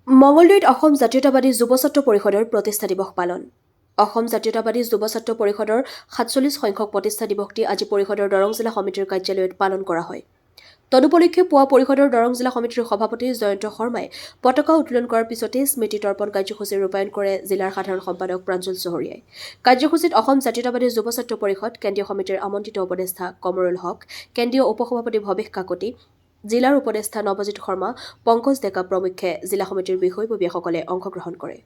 মঙলদৈত অসম জাতীয়তাবাদী যুৱ ছাত্ৰ পৰিষদৰ প্ৰতিষ্ঠা দিৱস পালন। অসম জাতীয়তাবাদী যুৱ ছাত্ৰ পৰিষদৰ ৪৭ সংখ্যক প্ৰতিষ্ঠা দিৱসটি আজি পৰিষদৰ দৰং জিলা সমিতিৰ কাৰ্যালয়ত পালন কৰা হয়। তদুপলক্ষে পুৱা পৰিষদৰ দৰং জিলা সমিতিৰ সভাপতি জয়ন্ত শৰ্মাই পতাকা উত্তোলন কৰাৰ পিছতে স্মৃতি তৰ্পণ কাৰ্যসূচী ৰূপায়ণ কৰে জিলাৰ সাধাৰণ সম্পাদক প্ৰাঞ্জল চহৰীয়াই। কাৰ্যসূচীত অসম জাতীয়তাবাদী যুৱ ছাত্ৰ পৰিষদ, কেন্দ্ৰীয় সমিতিৰ আমন্ত্ৰিত উপদেষ্টা কমৰুল হক, কেন্দ্ৰীয় উপসভাপতি ভৱেশ কাকতি, জিলাৰ উপদেষ্টা নৱজিৎ শৰ্মা, পংকজ ডেকা প্ৰমুখ্যে জিলা সমিতিৰ বিষয়ববীয়াসকলে অংশগ্ৰহণ কৰে।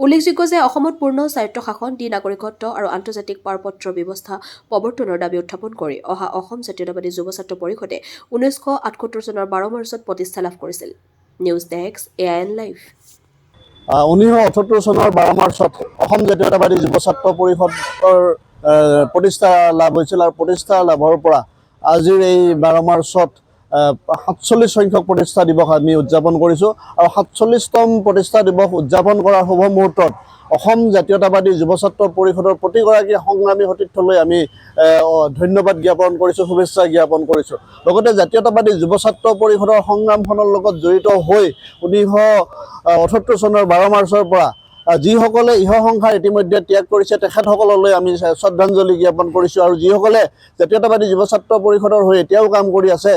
উল্লেখযোগ্য যে অসমত পূৰ্ণ স্বায়ত্তশাসন দি নাগৰিকত্ব আৰু আন্তৰ্জাতিক পাৰপত্ৰ ব্যৱস্থা প্ৰৱৰ্তনৰ দাবী উত্থাপন কৰি অহা অসম জাতীয়তাবাদী যুৱ ছাত্ৰ পৰিষদে 1978 চনৰ 12 মাৰ্চত প্ৰতিষ্ঠা লাভ কৰিছিল। News desk, AIN live. 1978 চনৰ 12 মাৰ্চত অসম জাতীয়তাবাদী যুৱ ছাত্ৰ পৰিষদৰ প্ৰতিষ্ঠা লাভ হৈছিল আৰু প্ৰতিষ্ঠা লাভৰ পৰা আজিৰ এই 12 মাৰ্চত ৪৭ সংখ্যক প্ৰতিষ্ঠা দিৱস আমি উদযাপন কৰিছোঁ আৰু ৪৭তম প্ৰতিষ্ঠা দিৱস উদযাপন কৰাৰ শুভ মুহূৰ্তত অসম জাতীয়তাবাদী যুৱ ছাত্ৰ পৰিষদৰ প্ৰতিগৰাকী সংগ্ৰামী সতীৰ্থলৈ আমি ধন্যবাদ জ্ঞাপন কৰিছোঁ, শুভেচ্ছা জ্ঞাপন কৰিছোঁ। লগতে জাতীয়তাবাদী যুৱ ছাত্ৰ পৰিষদৰ সংগ্ৰামখনৰ লগত জড়িত হৈ 1978 চনৰ 12 মাৰ্চৰ পৰা যিসকলে ইহ সংসাৰ ইতিমধ্যে ত্যাগ কৰিছে তেখেতসকললৈ আমি শ্ৰদ্ধাঞ্জলি জ্ঞাপন কৰিছোঁ আৰু যিসকলে জাতীয়তাবাদী যুৱ ছাত্ৰ পৰিষদৰ হৈ এতিয়াও কাম কৰি আছে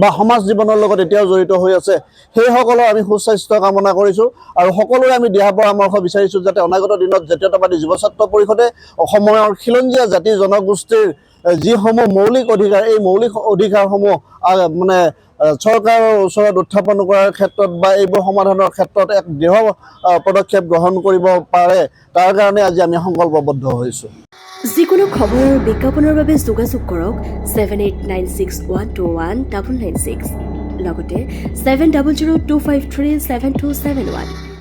বা সমাজ জীৱনৰ লগত এতিয়াও জড়িত হৈ আছে সেইসকলৰ আমি সুস্বাস্থ্য কামনা কৰিছোঁ আৰু সকলোৰে আমি দিহা পৰামৰ্শ বিচাৰিছোঁ যাতে অনাগত দিনত জাতীয়তাবাদী যুৱ ছাত্ৰ পৰিষদে অসমৰ খিলঞ্জীয়া জাতি জনগোষ্ঠীৰ যিসমূহ মৌলিক অধিকাৰ এই মৌলিক অধিকাৰসমূহ মানে চৰকাৰৰ ওচৰত উত্থাপন কৰাৰ ক্ষেত্ৰত বা এইবোৰ সমাধানৰ ক্ষেত্ৰত এক দৃঢ় পদক্ষেপ গ্ৰহণ কৰিব পাৰে, তাৰ কাৰণে আজি আমি সংকল্পবদ্ধ হৈছোঁ। যিকোনো খবৰ আৰু বিজ্ঞাপনৰ বাবে যোগাযোগ কৰক 7896121996 লগতে 7002537271।